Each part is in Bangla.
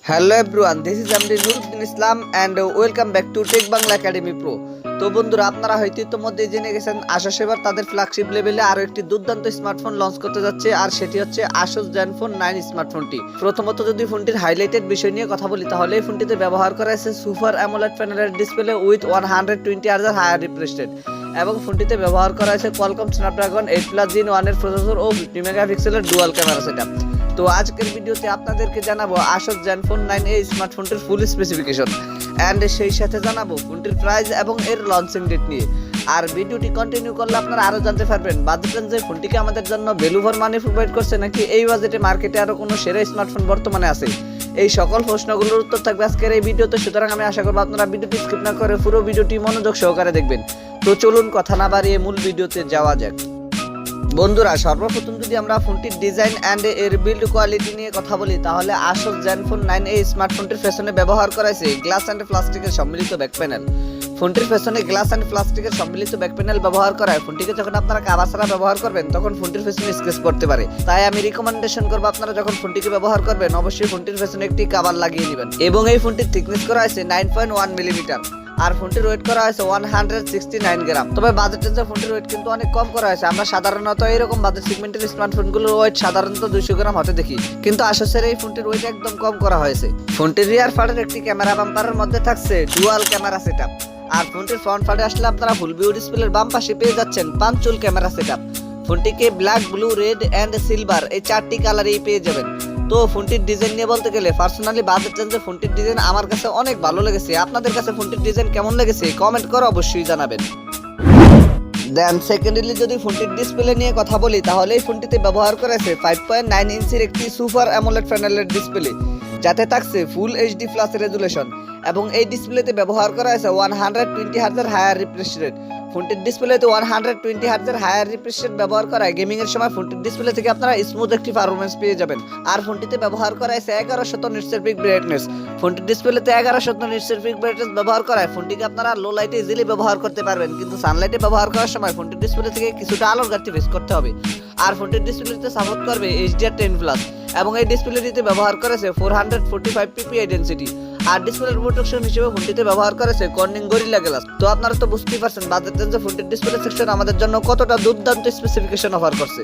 Hello everyone, this is MD Nuruddin Islam and welcome back to Tech Bangla Academy Pro. তো বন্ধুরা আপনারা হয়তো ইতিমধ্যে জেনে গেছেন Asus এবার তাদের ফ্ল্যাগশিপ লেভেলে আরো একটি দুর্দান্ত স্মার্টফোন লঞ্চ করতে যাচ্ছে আর সেটি হচ্ছে Asus Zenfone 9 স্মার্টফোনটি। প্রথমত যদি ফোনটির হাইলাইটেড বিষয় নিয়ে কথা বলি তাহলে এই ফোনটিতে ব্যবহার করা হয়েছে সুপার অ্যামোলেড প্যানেলের display with 120Hz higher refresh rate এবং ফোনটিতে ব্যবহার করা হয়েছে Qualcomm Snapdragon 8+ Gen 1 এর প্রসেসর ও 50 মেগাপিক্সেলের ডুয়াল ক্যামেরা সেটআপ। তো আজকের ভিডিওতে আপনাদেরকে জানাবো Asus Zenfone 9 এই স্মার্টফোনটির ফুল স্পেসিফিকেশন এন্ড সেই সাথে জানাবো ফোনটির প্রাইস এবং এর লঞ্চিং ডেট নিয়ে। আর ভিডিওটি কন্টিনিউ করলে আপনারা আরো জানতে পারবেন বাজেট রেঞ্জে ফোনটিকে আমাদের জন্য ভ্যালু ফর মানি প্রোভাইড করছে নাকি এই বাজেটে মার্কেটে আরো কোনো সেরা স্মার্টফোন বর্তমানে আছে। এই সকল প্রশ্নগুলোর উত্তর থাকবে আজকের এই ভিডিওতে, সুতরাং আমি আশা করব আপনারা ভিডিওটি স্কিপ না করে পুরো ভিডিওটি মনোযোগ সহকারে দেখবেন। তো চলুন কথা না বাড়িয়ে মূল ভিডিওতে যাওয়া যাক। বন্ধুরা সর্বপ্রথম যদি আমরা ফোনটির ডিজাইন এন্ড এর বিল্ড কোয়ালিটি নিয়ে কথা বলি তাহলে Asus Zenfone 9 এই স্মার্টফোনটির পেছনে ব্যবহার করা হয়েছে গ্লাস এন্ড প্লাস্টিকের সম্মিলিত ব্যাক প্যানেল। ফোনটির পেছনে গ্লাস এন্ড প্লাস্টিকের সম্মিলিত ব্যাক প্যানেল ব্যবহার করায় ফোনটিকে যখন আপনারা কভার ছাড়া ব্যবহার করবেন তখন ফোনটির পেছনে স্ক্র্যাচ পড়তে পারে। তাই আমি রিকমেন্ডেশন করব আপনারা যখন ফোনটিকে ব্যবহার করবেন অবশ্যই ফোনটির পেছনে একটি কভার লাগিয়ে নেবেন। এবং এই ফোনটির থিকনেস করা হয়েছে 9.1 মিলিমিটার আর ফোনটির ওয়েট করা হয়েছে 169 গ্রাম। তবে বাজেট রেঞ্জে ফোনটির ওয়েট কিন্তু অনেক কম করা হয়েছে। আমরা সাধারণত এরকম বাজেট সেগমেন্টের স্মার্টফোনগুলোর ওয়েট সাধারণত 200 গ্রাম হতে দেখি, কিন্তু Asusের এই ফোনটির ওয়েট একদম কম করা হয়েছে। ফোনটির রিয়ার পার্টের একটি ক্যামেরা বাম্পারের মধ্যে থাকছে ডুয়াল ক্যামেরা সেটআপ আর ফোনটির ফ্রন্ট পার্টে আসলে আপনারা ফুল ভিউ ডিসপ্লের বাম পাশে পেয়ে যাচ্ছেন পাঁচচুল ক্যামেরা সেটআপ। ফোনটিকে black, blue, red and silver এই চারটি কালারেই পেয়ে যাবেন। তো ফোনটির ডিজাইন নিয়ে বলতে গেলে পার্সোনালি বাজেট রেঞ্জে ফোনটির ডিজাইন আমার কাছে অনেক ভালো লেগেছে। আপনাদের কাছে ফোনটির ডিজাইন কেমন লেগেছে কমেন্ট করে অবশ্যই জানাবেন। দেন সেকেন্ডলি যদি ফোনটির ডিসপ্লে নিয়ে কথা বলি তাহলে এই ফোনটিতে ব্যবহার করা হয়েছে 5.9 ইঞ্চির একটি সুপার অ্যামোলেড প্যানেলের ডিসপ্লে যাতে থাকছে ফুল এইচডি প্লাস রেজুলেশন এবং এই ডিসপ্লেতে ব্যবহার করা হয়েছে 120Hz হায়ার রিফ্রেশ রেট। ফোনটির ডিসপ্লেতে 120Hz হায়ার রিফ্রেশ রেট ব্যবহার করায় গেমিং এর সময় ফোনটির ডিসপ্লে থেকে আপনারা স্মুথ একটি পারফরম্যান্স পেয়ে যাবেন। আর ফোনটিতে ব্যবহার করা হয়েছে 1100 নিটসের পিক ব্রাইটনেস। ফোনটির ডিসপ্লেতে 1100 নিটসের পিক ব্রাইটনেস ব্যবহার করায় ফোনটিকে আপনারা লো লাইটে ইজিলি ব্যবহার করতে পারবেন, কিন্তু সানলাইটে ব্যবহার করার সময় ফোনটির ডিসপ্লে থেকে কিছুটা আলোর ঘাটতি ফেস করতে হবে। আর ফোনটির ডিসপ্লেতে সাপোর্ট করবে HDR10+ এবং এই ডিসপ্লেটিতে ব্যবহার করেছে 445 ppi ডেনসিটি। আর ডিসপ্লের প্রোটেকশন হিসেবে ফোনটিতে ব্যবহার করেছে কর্নিং গরিলা গ্লাস। তো আপনারা তো বুঝতেই পারছেন বাজেট রেঞ্জে ফোনটির ডিসপ্লে সেকশন আমাদের জন্য কতটা দুর্দান্ত স্পেসিফিকেশন অফার করছে।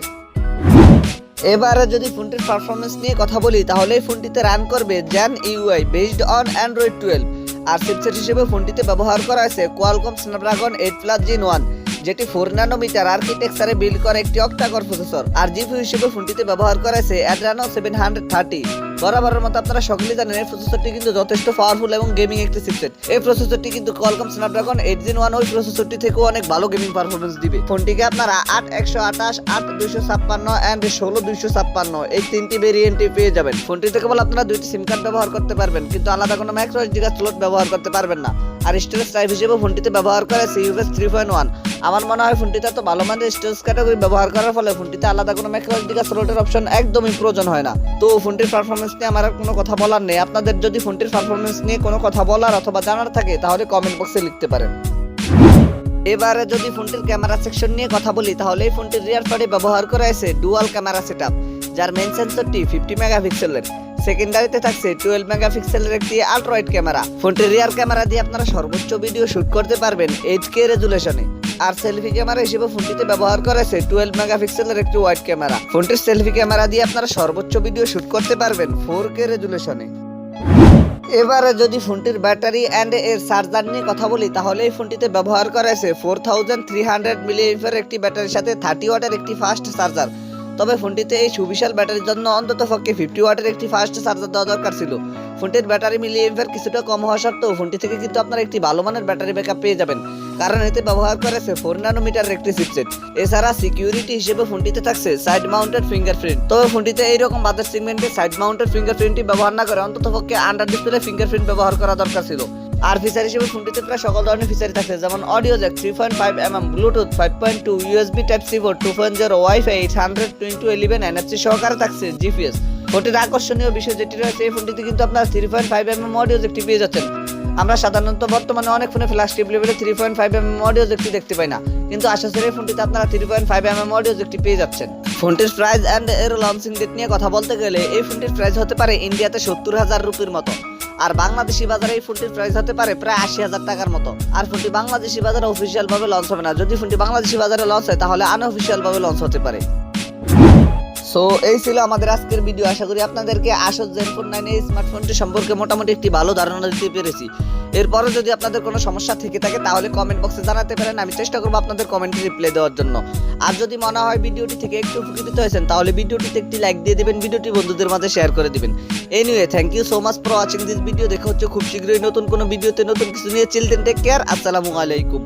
এবারে যদি ফোনটির পারফরম্যান্স নিয়ে কথা বলি তাহলে এই ফোনটিতে রান করবে Zen UI based on Android 12 আর চিপসেট হিসেবে ফোনটিতে ব্যবহার করা হয়েছে Qualcomm Snapdragon 8+ Gen 1 যেটি 4 ন্যানোমিটার আর্কিটেকচারে বিল্ড করা একটি অক্টা-কোর প্রসেসর। আর জিপিইউ হিসেবে ফোনটিতে ব্যবহার করা হয়েছে Adreno 730। বরাবরের মতো আপনারা সকলেই জানেন এই প্রসেসরটি কিন্তু যথেষ্ট পাওয়ারফুল এবং গেমিং একটি চিপসেট। এই প্রসেসরটি কিন্তু Qualcomm Snapdragon 8 Gen 1 ওই প্রসেসরটি থেকেও অনেক ভালো গেমিং পারফরম্যান্স দিবে। ফোনটিকে আপনারা 8128, 8256 এন্ড 16256 এই তিনটি ভেরিয়েন্টে পেয়ে যাবেন। ফোনটিতে কেবল আপনারা দুইটি সিম কার্ড ব্যবহার করতে পারবেন, কিন্তু আলাদা কোনো মাইক্রো এসডি কার্ড স্লট ব্যবহার করতে পারবেন না। আর স্টোরেজ টাইপ হিসেবে ফোনটিতে ব্যবহার করা হয়েছে UFS 3.1। আমার মনে হয় ফোনটিতে তো ভালো মানের স্টোরেজ ক্যাটাগরি ব্যবহার করার ফলে ফোনটিতে আলাদা কোনো মাইক্রো এসডি কার্ড স্লটের অপশন একদমই প্রয়োজন হয় না। তো ফোনটির পারফরম্যান্স নিয়ে আমার কোনো কথা বলার নেই। আপনাদের যদি ফোনটির পারফরম্যান্স নিয়ে কোনো কথা বলার অথবা জানার থাকে তাহলে কমেন্ট বক্সে লিখতে পারেন। এবারে যদি ফোনটির ক্যামেরা সেকশন নিয়ে কথা বলি তাহলে এই ফোনটির রিয়ার পার্টে ব্যবহার করা হয়েছে ডুয়াল ক্যামেরা সেটআপ যার মেইন সেন্সরটি 50 মেগাপিক্সেলের। সেকেন্ডারিতে থাকছে 12 মেগাপিক্সেলের একটি আল্ট্রা ওয়াইড ক্যামেরা। ফোনটির রিয়ার ক্যামেরা দিয়ে আপনারা সর্বোচ্চ ভিডিও শুট করতে পারবেন 8K রেজুলেশনে। আর সেলফি ক্যামেরা হিসেবে ফোনটিতে ব্যবহার করা হয়েছে 12 মেগাপিক্সেলের একটি ওয়াইড ক্যামেরা। ফোনটির সেলফি ক্যামেরা দিয়ে আপনারা সর্বোচ্চ ভিডিও শুট করতে পারবেন 4K রেজুলেশনে। এবারে যদি ফোনটির ব্যাটারি এন্ড এর চার্জার নিয়ে কথা বলি তাহলে এই ফোনটিতে ব্যবহার করা হয়েছে 4300 মিলিঅ্যাম্পিয়ার একটি ব্যাটারির সাথে 30 ওয়াটের একটি ফাস্ট চার্জার। তবে ফোনটিতে এই সুবিশাল ব্যাটারির জন্য অন্তত পক্ষে 50 ওয়াটের একটি ফাস্ট চার্জার দেওয়া দরকার ছিল। ফোনটির ব্যাটারি মিলিঅ্যাম্পিয়ার কিছুটা কম হওয়া সত্ত্বেও ফোনটি থেকে কিন্তু আপনারা একটি ভালো মানের ব্যাটারি ব্যাকআপ পেয়ে যাবেন, কারণ এতে ব্যবহার করেছে 4 ন্যানোমিটারের একটি চিপসেট। এছাড়া সিকিউরিটি হিসেবে ফোনটিতে থাকছে সাইড মাউন্টেড ফিঙ্গারপ্রিন্ট। তবে ফোনটিতে এইরকম বাজার সেগমেন্টে সাইড মাউন্টেড ফিঙ্গারপ্রিন্টটি ব্যবহার না করে অন্তত পক্ষে আন্ডার ডিসপ্লে ফিঙ্গারপ্রিন্ট ব্যবহার করা দরকার ছিল। আর ফিচার হিসেবে ফোনটিতে প্রায় সকল ধরনের ফিচারই থাকছে, যেমন audio Jack 3.5mm, Bluetooth 5.2, USB Type-C port 2.0, wifi 802.11 NFC সহকারে থাকছে GPS। ফোনটির আকর্ষণীয় বিষয় যেটি রয়েছে এই ফোনটিতে কিন্তু আপনারা 3.5mm অডিও জ্যাকটি পেয়ে যাচ্ছেন। আমরা সাধারণত বর্তমানে অনেক ফোনে ফ্ল্যাগশিপ লেভেলে 3.5mm অডিও জ্যাকটি দেখতে পাই না, কিন্তু আসুসের এই ফোনটিতে আপনারা 3.5mm অডিও জ্যাকটি পেয়ে যাচ্ছেন। ফোনটির প্রাইস অ্যান্ড এর লঞ্চিং ডেট নিয়ে কথা বলতে গেলে এই ফোনটির প্রাইস হতে পারে ইন্ডিয়াতে 70,000 রুপির মতো, আর বাংলাদেশি বাজারে এই ফোনটির প্রাইস হতে পারে প্রায় 80,000 টাকার মতো। আর ফোনটি বাংলাদেশি বাজারে অফিসিয়াল ভাবে লঞ্চ হবে না, যদি ফোনটি বাংলাদেশি বাজারে লঞ্চ হয় তাহলে আনঅফিসিয়াল ভাবে লঞ্চ হতে পারে। সো এই ছিল আমাদের আজকের ভিডিও। আশা করি আপনাদেরকে আসছ Zenfone 9 এই স্মার্টফোনটি সম্পর্কে মোটামুটি একটি ভালো ধারণা দিতে পেরেছি। এরপরে যদি আপনাদের কোনো সমস্যা থেকে থাকে তাহলে কমেন্ট বক্সে জানাতে পারেন, আমি চেষ্টা করবো আপনাদের কমেন্টে রিপ্লাই দেওয়ার জন্য। আর যদি মনে হয় ভিডিওটি থেকে একটু উপকৃত হয়েছেন তাহলে ভিডিওটিতে একটি লাইক দিয়ে দিবেন, ভিডিওটি বন্ধুদের মাঝে শেয়ার করে দিবেন। Anyway, thank you so much for watching this video. দেখা হচ্ছে খুব শীঘ্রই নতুন কোনো ভিডিওতে নতুন কিছু নিয়ে। চিল দেন, টেক কেয়ার, আসসালামু আলাইকুম।